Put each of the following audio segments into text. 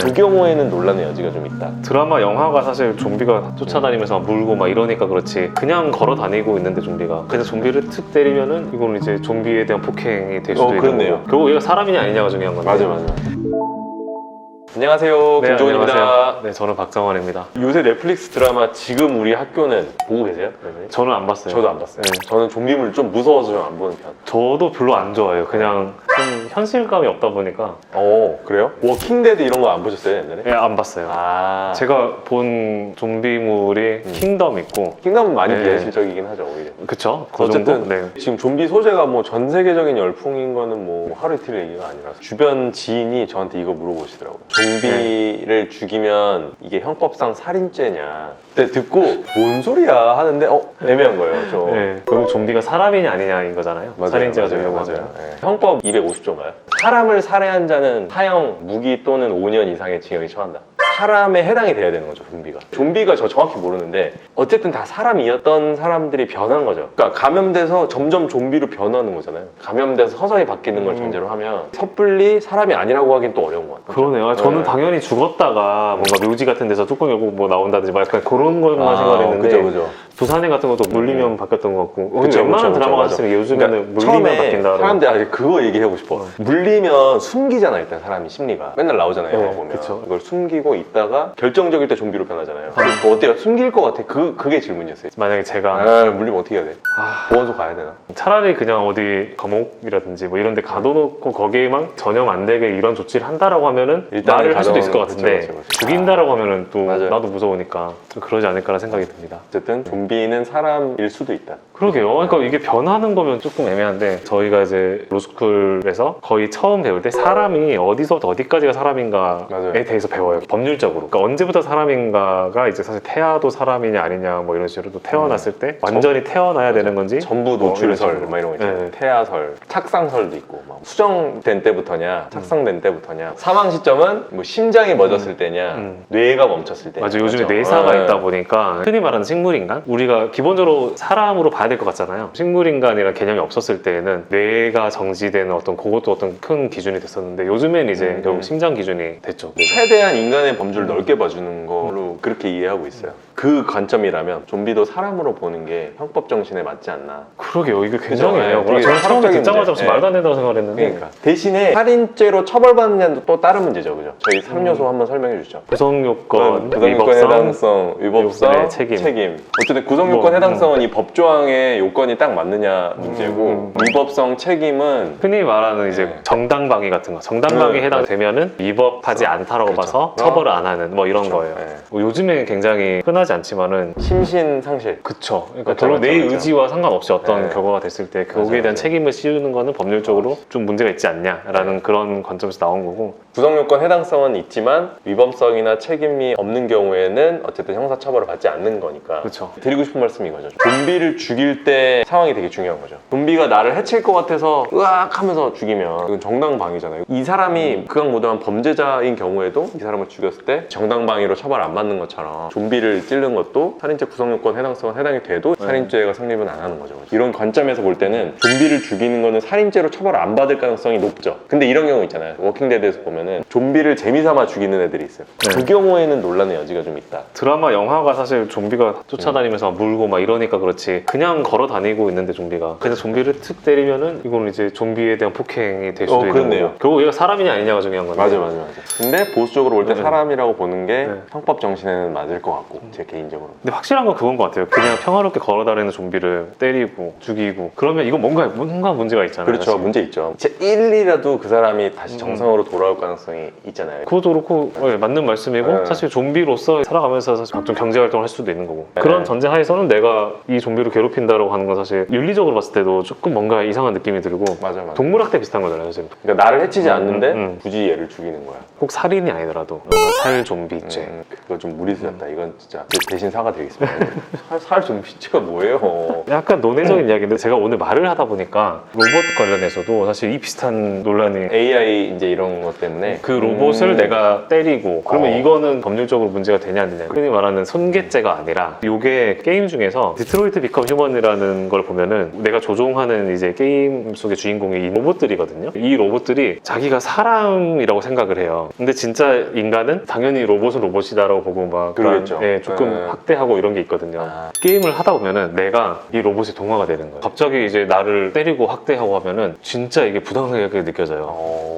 그 경우에는 논란의 여지가 좀 있다. 드라마, 영화가 사실 좀비가 쫓아다니면서 물고 막 이러니까 그렇지 그냥 걸어 다니고 있는데 좀비가 그냥 좀비를 툭 때리면은 이건 이제 좀비에 대한 폭행이 될 수도 있는 그렇네요. 거고 결국 얘가 사람이냐 아니냐가 중요한 건데. 맞아. 안녕하세요. 네, 김종훈입니다. 안녕하세요. 네, 저는 박정원입니다. 요새 넷플릭스 드라마 지금 우리 학교는 보고 계세요? 네. 저는 안 봤어요. 저도 안 봤어요. 네. 저는 좀비물 좀 무서워서 좀 안 보는 편. 저도 별로 안 좋아해요. 그냥 좀 현실감이 없다 보니까. 그래요? 워킹데드 이런 거 안 보셨어요, 옛날에? 네, 안 봤어요. 제가 본 좀비물이 킹덤 있고. 킹덤은 많이 네. 비현실적이긴 하죠, 오히려. 그쵸? 그 어쨌든 정도? 네. 지금 좀비 소재가 뭐 전 세계적인 열풍인 거는 뭐 하루 이틀 얘기가 아니라서 주변 지인이 저한테 이거 물어보시더라고요. 좀비를 죽이면 이게 형법상 살인죄냐. 근데 듣고 뭔 소리야 하는데 애매한 거예요. 저. 네. 결국 좀비가 사람이냐 아니냐인 거잖아요. 살인죄가 되려고 하잖아요. 네. 형법 250조인가요? 사람을 살해한 자는 사형, 무기 또는 5년 이상의 징역에 처한다. 사람에 해당이 돼야 되는 거죠, 좀비가. 좀비가 저 정확히 모르는데 어쨌든 다 사람이었던 사람들이 변한 거죠. 그러니까 감염돼서 점점 좀비로 변하는 거잖아요. 감염돼서 서서히 바뀌는 걸 전제로 하면 섣불리 사람이 아니라고 하긴 또 어려운 것 같아요. 그러네요. 저는 당연히 죽었다가 뭔가 묘지 같은 데서 뚜껑 열고 뭐 나온다든지 막 약간 그런 것만 생각했는데 그죠. 부산행 같은 것도 물리면 바뀌었던 것 같고 그쵸, 웬만한 그쵸, 드라마 맞아. 같으면 요즘에는 물리면 처음에 바뀐다. 사람들이 그거 얘기하고 싶어. 물리면 숨기잖아, 일단 사람이 심리가. 맨날 나오잖아요, 영화 보면. 그쵸. 이걸 숨기고 있다가 결정적일 때 좀비로 변하잖아요. 그거 어때요? 숨길 것 같아? 그게 질문이었어요. 만약에 제가 물리면 어떻게 해야 돼? 보건소 가야 되나? 차라리 그냥 어디 감옥이라든지 뭐 이런 데 가둬놓고 거기에만 전염 안 되게 이런 조치를 한다라고 하면은 일단은 말을 할 수도 있을 것 그쵸, 같은데 그쵸. 죽인다라고 하면은 또 맞아요. 나도 무서우니까 좀 그러지 않을까라는 생각이 듭니다. 어쨌든 좀비는 사람일 수도 있다. 그러게요. 그러니까 이게 변하는 거면 조금 애매한데 저희가 이제 로스쿨에서 거의 처음 배울 때 사람이 어디서부터 어디까지가 사람인가에 맞아요. 대해서 배워요. 법률적으로. 그러니까 언제부터 사람인가가 이제 사실 태아도 사람이냐 아니냐 뭐 이런 식으로 또 태어났을 때 완전히 태어나야 되는 건지 전부 뭐 노출설 이런 식으로. 막 이런 거 있잖아요. 네. 태아설, 착상설도 있고 막 수정된 때부터냐, 착상된 때부터냐, 사망 시점은 뭐 심장이 멎었을 때냐, 뇌가 멈췄을 때냐. 맞아. 요즘에 맞죠? 뇌사가 네. 있다 보니까 흔히 말하는 식물인간? 우리가 기본적으로 사람으로 봐야 될 것 같잖아요. 식물인간이라는 개념이 없었을 때에는 뇌가 정지되는 그것도 어떤 큰 기준이 됐었는데 요즘엔 이제 결국 심장 기준이 됐죠. 최대한 인간의 범주를 넓게 봐주는 걸로 그렇게 이해하고 있어요. 그 관점이라면 좀비도 사람으로 보는 게 형법 정신에 맞지 않나. 그러게요. 이게 그죠? 굉장히 네, 애매하고 되게 저는 처음에 철학적인 듣자마자 문제. 무슨 말도 안 된다고 생각을 했는데 그러니까 대신에 살인죄로 처벌받느냐는 또 다른 문제죠, 그죠? 저희 3요소 한번 설명해 주시죠. 구성요건, 구성요건 해당성, 위법성, 네, 책임. 어쨌든 구성요건 뭐, 해당성은 이 법조항의 요건이 딱 맞느냐 문제고 위법성, 책임은 흔히 말하는 이제 네. 정당방위 같은 거. 정당방위에 해당되면은 위법하지 않다라고 그렇죠. 봐서 처벌을 안 하는 뭐 이런 그렇죠. 거예요. 네. 뭐 요즘에 굉장히 흔하지 않지만은 심신상실. 그쵸. 그러니까 그렇죠, 별로 내 그렇죠, 그렇죠. 의지와 상관없이 어떤 네. 결과가 됐을 때 거기에 맞아요, 대한 맞아요. 책임을 씌우는 거는 법률적으로 좀 문제가 있지 않냐라는 그런 관점에서 나온 거고. 구성요건 해당성은 있지만 위법성이나 책임이 없는 경우에는 어쨌든 형사처벌을 받지 않는 거니까. 그쵸. 드리고 싶은 말씀이 이거죠. 좀비를 죽일 때 상황이 되게 중요한 거죠. 좀비가 나를 해칠 것 같아서 으악 하면서 죽이면 이건 정당방위잖아요. 이 사람이 극악무도한 범죄자인 경우에도 이 사람을 죽였을 때 정당방위로 처벌 안 받는 것처럼 좀비를 찌른 것도 살인죄 구성요건 해당성은 해당이 돼도 살인죄가 성립은 안 하는 거죠. 이런 관점에서 볼 때는 좀비를 죽이는 거는 살인죄로 처벌 안 받을 가능성이 높죠. 근데 이런 경우 있잖아요. 워킹데드에서 보면은 좀비를 재미삼아 죽이는 애들이 있어요. 그 경우에는 논란의 여지가 좀 있다. 드라마, 영화가 사실 좀비가 쫓아다니면서 물고 막 이러니까 그렇지 그냥 걸어 다니고 있는데 좀비가 그냥 좀비를 툭 때리면은 이거는 이제 좀비에 대한 폭행이 될 수도 있는 그렇네요. 거고 결국 얘가 사람이냐 아니냐가 중요한 건데 맞아. 근데 보수적으로 볼 때 네. 사람이라고 보는 게 네. 형법 정신에는 맞을 것 같고 제 개인적으로. 근데 확실한 건 그건 것 같아요. 그냥 평화롭게 걸어다니는 좀비를 때리고 죽이고 그러면 이건 뭔가 문제가 있잖아요. 그렇죠. 사실. 문제 있죠. 제 1이라도 그 사람이 다시 정상으로 돌아올 가능성이 있잖아요. 그것도 그렇고 맞는 말씀이고 네. 사실 좀비로서 살아가면서 사실 각종 경제 활동을 할 수도 있는 거고 네. 그런 전제 하에서는 내가 이 좀비를 괴롭힌다라고 하는 건 사실 윤리적으로 봤을 때도 조금 뭔가 이상한 느낌이 들고 맞아. 동물학대 비슷한 거잖아요 사실. 그러니까 나를 해치지 않는데 굳이 얘를 죽이는 거야. 꼭 살인이 아니더라도 살 좀비죄 그거 좀 무리수였다. 이건 진짜 대신 사과드리겠습니다. 살 좀비죄가 뭐예요? 약간 논의적인 이야기인데 제가 오늘 말을 하다 보니까 로봇 관련해서도 사실 이 비슷한 논란이 AI 이제 이런 것 때문에 때문에 그 로봇을 내가 때리고 그러면 이거는 법률적으로 문제가 되냐 안 되냐. 흔히 말하는 손괴죄가 아니라 이게 게임 중에서 디트로이트 비컴 휴먼이라는 걸 보면은 내가 조종하는 이제 게임 속의 주인공이 이 로봇들이거든요. 이 로봇들이 자기가 사람이라고 생각을 해요. 근데 진짜 인간은 당연히 로봇은 로봇이다라고 보고 막 그러겠죠. 조금 네. 학대하고 이런 게 있거든요. 아. 게임을 하다 보면은 내가 이 로봇이 동화가 되는 거예요. 갑자기 이제 나를 때리고 학대하고 하면은 진짜 이게 부당하게 느껴져요.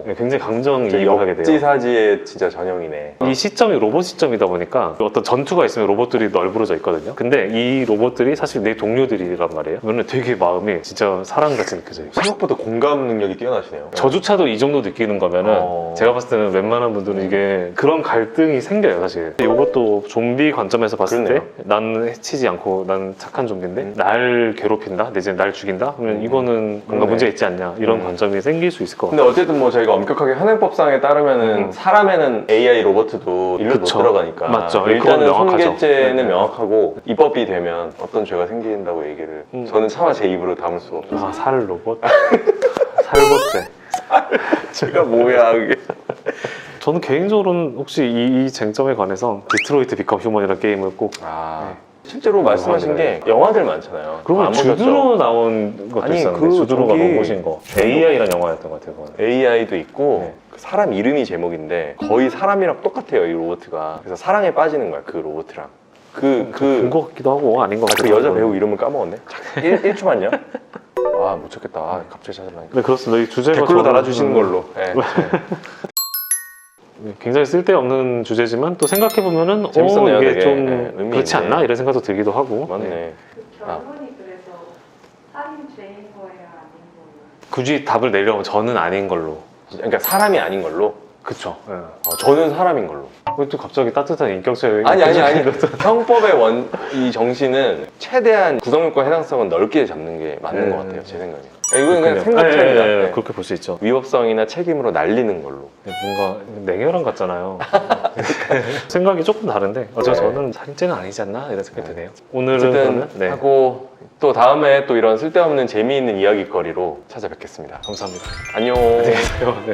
네, 굉장히 감정이입을 하게 돼요. 역지사지의 진짜 전형이네. 이 시점이 로봇 시점이다 보니까 어떤 전투가 있으면 로봇들이 널브러져 있거든요. 근데 이 로봇들이 사실 내 동료들이란 말이에요. 그러면 되게 마음이 진짜 사랑같이 느껴져요. 생각보다 공감 능력이 뛰어나시네요. 저조차도 이 정도 느끼는 거면은 제가 봤을 때는 웬만한 분들은 이게 그런 갈등이 생겨요 사실. 이것도 좀비 관점에서 봤을 그렇네요. 때 나는 해치지 않고 난 착한 좀비인데 날 괴롭힌다 내지 날 죽인다 그러면 이거는 뭔가 그러네. 문제가 있지 않냐 이런 관점이 생길 수 있을 것 같아요. 근데 어쨌든 뭐 저희가 엄격하게 현행법상에 따르면은 사람에는 AI 로봇도 일로 못 그쵸. 들어가니까 맞죠. 일단은 그건 명확하죠. 손괴죄는 네. 명확하고 입법이 되면 어떤 죄가 생긴다고 얘기를 저는 차마 제 입으로 담을 수가 없어요. 아, 살 로봇? 살봇죄. 제가 뭐야 그게. 저는 개인적으로는 혹시 이 쟁점에 관해서 디트로이트 비컴 휴먼이라는 게임을 꼭 실제로 말씀하신 게 영화들 많잖아요. 그리고 안 보셨죠? 주드로 나온 것도 아니, 있었는데 그 주드로가 저기 로봇인 거 AI라는 영화였던 것 같아요. 그거는. AI도 있고 네. 그 사람 이름이 제목인데 거의 사람이랑 똑같아요 이 로봇가. 그래서 사랑에 빠지는 거야 그 로봇이랑. 본것 같기도 하고 아닌 것 그 같기도 여자 하고. 배우 이름을 까먹었네. 1초만요. 아 못 찾겠다. 아, 갑자기 찾으려니까. 네 그렇습니다. 이 주제가 댓글로 저는 달아주시는 걸로. 네. 굉장히 쓸데없는 주제지만 또 생각해보면은 재밌었네요, 이게 되게. 좀 네, 의미 그렇지 있네. 않나 이런 생각도 들기도 하고. 맞네. 네. 결론이 그래서 살인죄인 거예요, 아닌 거예요? 굳이 답을 내려면 저는 아닌 걸로. 그러니까 사람이 아닌 걸로. 그쵸. 네. 저는 사람인 걸로. 왜 또 갑자기 따뜻한 인격체의 아니 형법의 이 정신은 최대한 구성요건 해당성은 넓게 잡는 게 맞는 것 같아요 제 생각에. 이건 그냥 생각 차이다. 네. 그렇게 볼 수 있죠. 위법성이나 책임으로 날리는 걸로. 뭔가 냉혈한 같잖아요. 생각이 조금 다른데 어차피 네. 저는 살인죄는 아니지 않나 이런 생각이 드네요. 오늘은 어쨌든 그러면 하고 또 다음에 또 이런 쓸데없는 재미있는 이야기거리로 찾아뵙겠습니다. 감사합니다. 안녕. 안녕히 계세요. 네.